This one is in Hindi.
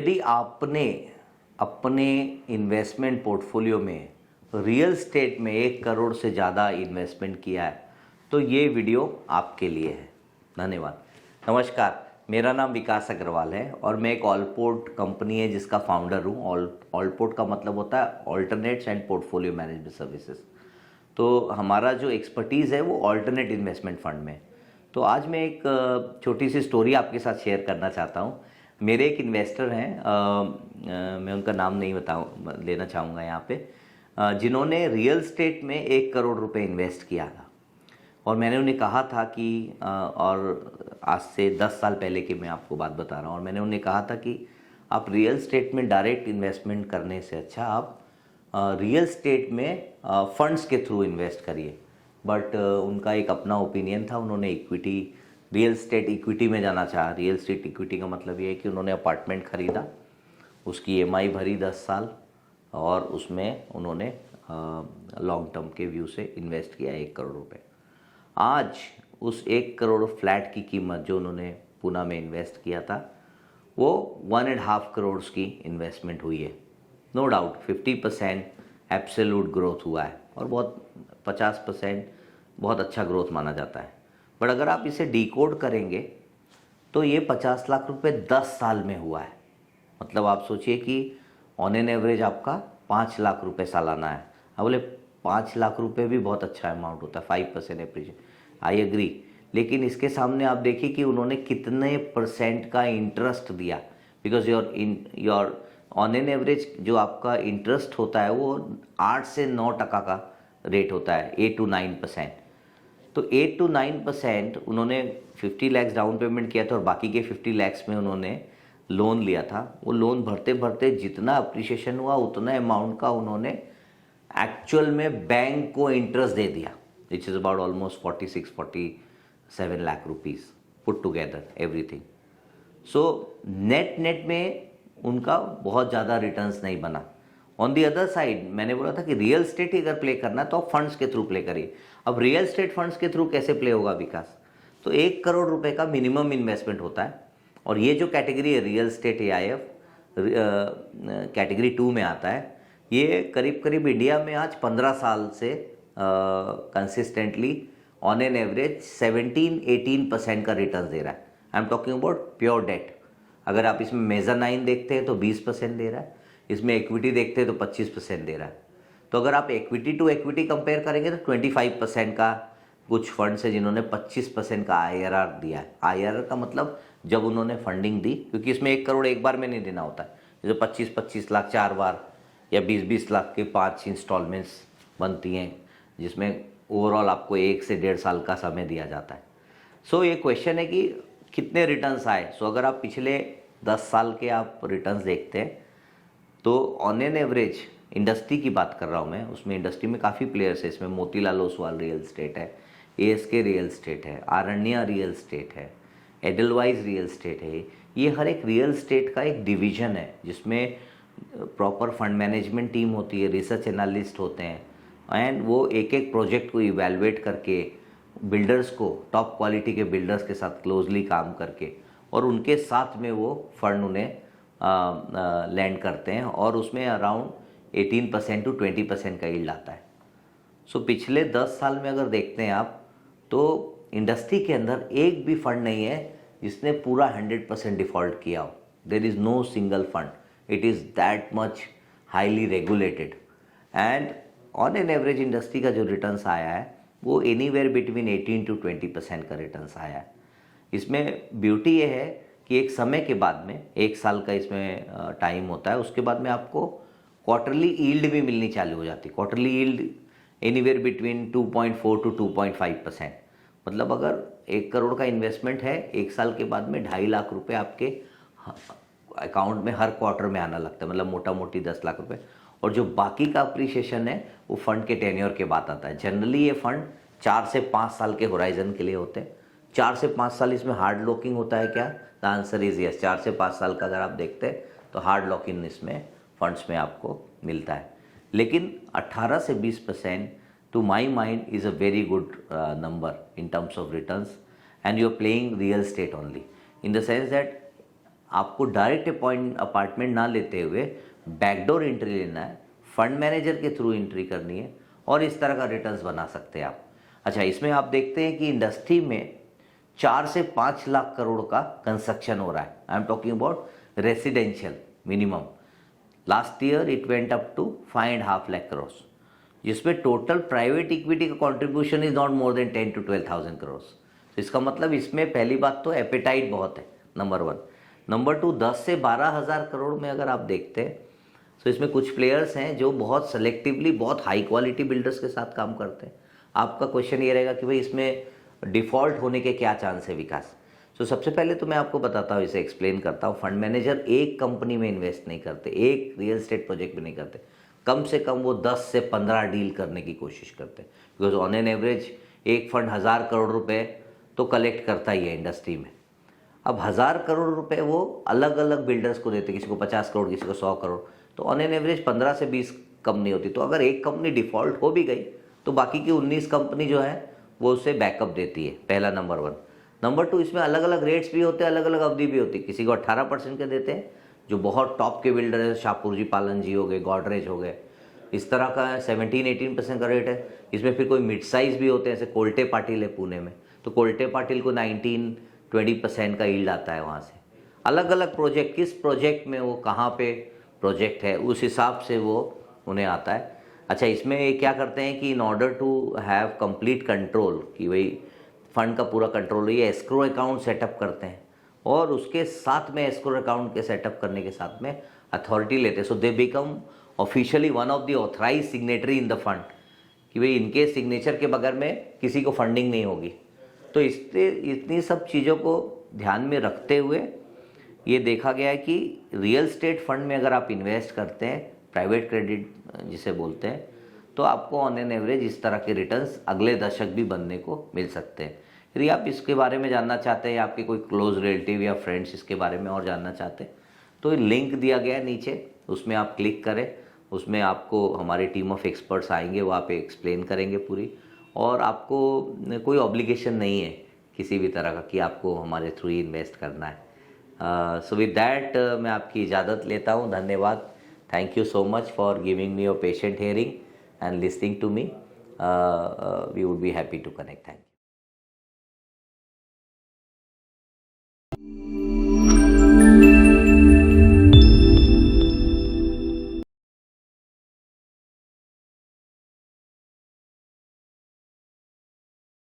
यदि आपने अपने इन्वेस्टमेंट पोर्टफोलियो में रियल स्टेट में 1 करोड़ से ज़्यादा इन्वेस्टमेंट किया है तो ये वीडियो आपके लिए है। धन्यवाद। नमस्कार, मेरा नाम विकास अग्रवाल है और मैं एक ऑलपोर्ट कंपनी है जिसका फाउंडर हूँ। ऑलपोर्ट का मतलब होता है alternates and portfolio management services. तो हमारा जो एक्सपर्टीज़ है वो ऑल्टरनेट इन्वेस्टमेंट फंड में। तो आज मैं एक छोटी सी स्टोरी आपके साथ शेयर करना चाहता हूँ। मेरे एक इन्वेस्टर हैं, मैं उनका नाम नहीं लेना चाहूँगा यहाँ पे, जिन्होंने रियल स्टेट में 1 करोड़ रुपए इन्वेस्ट किया था। और मैंने उन्हें कहा था कि और आज से 10 साल पहले की मैं आपको बात बता रहा हूँ, और मैंने उन्हें कहा था कि आप रियल स्टेट में डायरेक्ट इन्वेस्टमेंट करने से अच्छा आप रियल स्टेट में फंड्स के थ्रू इन्वेस्ट करिए। बट उनका एक अपना ओपिनियन था। उन्होंने रियल स्टेट इक्विटी में जाना चाहा। रियल स्टेट इक्विटी का मतलब ये है कि उन्होंने अपार्टमेंट ख़रीदा, उसकी EMI भरी 10 साल, और उसमें उन्होंने लॉन्ग टर्म के व्यू से इन्वेस्ट किया 1 करोड़ रुपए। आज उस 1 करोड़ फ्लैट की कीमत जो उन्होंने पूना में इन्वेस्ट किया था वो 1.5 करोड़ की इन्वेस्टमेंट हुई है। नो डाउट 50% एब्सोल्यूट ग्रोथ हुआ है और बहुत 50% बहुत अच्छा ग्रोथ माना जाता है। बट अगर आप इसे डिकोड करेंगे तो ये 50 लाख रुपए 10 साल में हुआ है। मतलब आप सोचिए कि ऑन एन एवरेज आपका 5 लाख रुपए सालाना है। अब बोले 5 लाख रुपए भी बहुत अच्छा अमाउंट होता है, 5% एप्रिशिएट, आई एग्री। लेकिन इसके सामने आप देखिए कि उन्होंने कितने % का इंटरेस्ट दिया। Because your on an average जो आपका इंटरेस्ट होता है वो 8 से 9% का रेट होता है, 8 to 9%। तो 8 to 9% उन्होंने 50 लाख डाउन पेमेंट किया था और बाकी के 50 लाख में उन्होंने लोन लिया था। वो लोन भरते भरते जितना अप्रिशिएशन हुआ उतना अमाउंट का उन्होंने एक्चुअल में बैंक को इंटरेस्ट दे दिया, which is about almost 46-47 lakh rupees put together everything. So net में उनका बहुत ज़्यादा रिटर्न्स नहीं बना। ऑन दी अदर साइड मैंने बोला था कि रियल स्टेट ही अगर प्ले करना है तो आप फंड्स के थ्रू प्ले करिए। अब रियल स्टेट फंड्स के थ्रू कैसे प्ले होगा विकास? तो 1 करोड़ रुपए का मिनिमम इन्वेस्टमेंट होता है। और ये जो कैटेगरी है रियल स्टेट AIF कैटेगरी 2 में आता है। ये करीब करीब इंडिया में आज 15 साल से कंसिस्टेंटली ऑन एन एवरेज 17-18% का रिटर्न दे रहा है। I am talking about pure debt. अगर आप इसमें मेजरनाइन देखते हैं तो 20% दे रहा है, इसमें इक्विटी देखते हैं तो 25% दे रहा है। तो अगर आप इक्विटी टू इक्विटी कंपेयर करेंगे तो 25% का कुछ फंड्स है जिन्होंने 25% का IRR दिया है। IRR का मतलब जब उन्होंने फंडिंग दी, क्योंकि इसमें 1 करोड़ एक बार में नहीं देना होता है, जैसे 25-25 लाख 4 बार या 20-20 लाख के 5 इंस्टॉलमेंट्स बनती हैं, जिसमें ओवरऑल आपको 1 से 1.5 साल का समय दिया जाता है। सो ये क्वेश्चन है कि कितने रिटर्न्स आए। सो अगर आप पिछले 10 साल के आप रिटर्न्स देखते हैं तो ऑन एन एवरेज इंडस्ट्री की बात कर रहा हूँ मैं, उसमें इंडस्ट्री में काफ़ी प्लेयर्स है। इसमें मोतीलाल ओसवाल रियल स्टेट है, ASK रियल स्टेट है, आरण्या रियल स्टेट है, एडलवाइज रियल स्टेट है। ये हर एक रियल स्टेट का एक डिवीजन है जिसमें प्रॉपर फंड मैनेजमेंट टीम होती है, रिसर्च एनालिस्ट होते हैं, एंड वो एक एक प्रोजेक्ट को इवेलुएट करके बिल्डर्स को, टॉप क्वालिटी के बिल्डर्स के साथ क्लोजली काम करके और उनके साथ में वो फंड उन्हें लैंड करते हैं और उसमें अराउंड 18% to 20% का यील्ड आता है। सो पिछले 10 साल में अगर देखते हैं आप तो इंडस्ट्री के अंदर एक भी फंड नहीं है जिसने पूरा 100% डिफ़ॉल्ट किया हो। There is no single fund, it is that much highly regulated. And on an average industry का जो रिटर्न्स आया है वो एनीवेयर बिटवीन 18 to 20% का रिटर्न्स आया है। इसमें ब्यूटी ये है कि एक समय के बाद में 1 साल का इसमें टाइम होता है, उसके बाद में आपको क्वार्टरली यील्ड भी मिलनी चालू हो जाती है। Quarterly yield anywhere between 2.4 to 2.5%। मतलब अगर 1 करोड़ का इन्वेस्टमेंट है, 1 साल के बाद में 2.5 लाख रुपए आपके अकाउंट में हर क्वार्टर में आना लगता है, मतलब मोटा मोटी 10 लाख रुपए। और जो बाकी का अप्रिसिएशन है वो फंड के टेन्योर के बाद आता है। जनरली ये फंड 4 से 5 साल के होराइजन के लिए होते हैं। 4 से 5 साल इसमें हार्ड लॉकिंग होता है क्या? The answer is yes. 4 से 5 साल का अगर आप देखते हैं तो हार्ड लॉकिंग इसमें फंड्स में आपको मिलता है। लेकिन 18 से 20% to my mind is a very good number in terms of returns, and you are playing real estate only in the sense that आपको डायरेक्ट अपार्टमेंट ना लेते हुए बैकडोर एंट्री लेना है, फंड मैनेजर के थ्रू एंट्री करनी है और इस तरह का रिटर्न्स बना सकते हैं आप। अच्छा, इसमें आप देखते हैं कि इंडस्ट्री में 4 से 5 लाख करोड़ का कंस्ट्रक्शन हो रहा है। I am talking about residential minimum. Last year it went up to 5.5 lakh crore, जिसमें टोटल प्राइवेट इक्विटी का contribution is not more than 10 to 12,000 crore. तो इसका मतलब इसमें पहली बात तो एपेटाइट बहुत है, नंबर 1। नंबर 2, 10 से 12,000 करोड़ में अगर आप देखते हैं तो इसमें कुछ प्लेयर्स हैं जो बहुत सेलेक्टिवली बहुत हाई क्वालिटी बिल्डर्स के साथ काम करते हैं। आपका क्वेश्चन ये रहेगा कि भाई इसमें डिफ़ॉल्ट होने के क्या चांस है विकास। तो सबसे पहले तो मैं आपको बताता हूँ, इसे एक्सप्लेन करता हूँ। फंड मैनेजर एक कंपनी में इन्वेस्ट नहीं करते, एक रियल एस्टेट प्रोजेक्ट में नहीं करते, कम से कम वो 10 से 15 डील करने की कोशिश करते हैं। बिकॉज ऑन एन एवरेज एक फंड 1000 करोड़ रुपए तो कलेक्ट करता ही है इंडस्ट्री में। अब 1000 करोड़ रुपए वो अलग अलग बिल्डर्स को देते, किसी को 50 करोड़, किसी को 100 करोड़, तो ऑन एन एवरेज 15 से 20 कंपनी होती। तो अगर एक कंपनी डिफ़ॉल्ट हो भी गई तो बाकी की 19 कंपनी जो है वो उसे बैकअप देती है, पहला नंबर 1। नंबर 2, इसमें अलग अलग रेट्स भी होते हैं, अलग अलग अवधि भी होती है। किसी को 18% के देते हैं, जो बहुत टॉप के बिल्डर है, शाहपुर जी, पालन जी हो गए, गॉडरेज हो गए, इस तरह का 17-18% का रेट है। इसमें फिर कोई मिड साइज़ भी होते हैं, जैसे कोल्टे पाटिल है पुणे में, तो कोल्टे पाटिल को 19-20% का यील्ड आता है वहाँ से। अलग अलग प्रोजेक्ट, किस प्रोजेक्ट में वो कहाँ पे प्रोजेक्ट है, उस हिसाब से वो उन्हें आता है। अच्छा, इसमें ये क्या करते हैं कि in order to have complete control, कि भाई फंड का पूरा कंट्रोल, ये एस्क्रो अकाउंट सेटअप करते हैं और उसके साथ में एस्क्रो अकाउंट के सेटअप करने के साथ में अथॉरिटी लेते हैं। So they become officially one of the authorize signatory in the fund, कि भाई इनके सिग्नेचर के बगैर में किसी को फंडिंग नहीं होगी। तो इससे इतनी सब चीज़ों को ध्यान में रखते हुए ये देखा गया है कि रियल एस्टेट फंड में अगर आप इन्वेस्ट करते हैं, प्राइवेट क्रेडिट जिसे बोलते हैं, तो आपको ऑन एन एवरेज इस तरह के रिटर्न्स अगले दशक भी बनने को मिल सकते हैं। यदि आप इसके बारे में जानना चाहते हैं या आपके कोई क्लोज रिलेटिव या फ्रेंड्स इसके बारे में और जानना चाहते हैं, तो लिंक दिया गया है नीचे, उसमें आप क्लिक करें। उसमें आपको हमारी टीम ऑफ एक्सपर्ट्स आएंगे, वो आप एक्सप्लेन करेंगे पूरी, और आपको कोई ऑब्लिगेशन नहीं है किसी भी तरह का कि आपको हमारे थ्रू ही इन्वेस्ट करना है। सो विद दैट मैं आपकी इजाज़त लेता हूँ। धन्यवाद। Thank you so much for giving me your patient hearing and listening to me. We would be happy to connect. Thank you.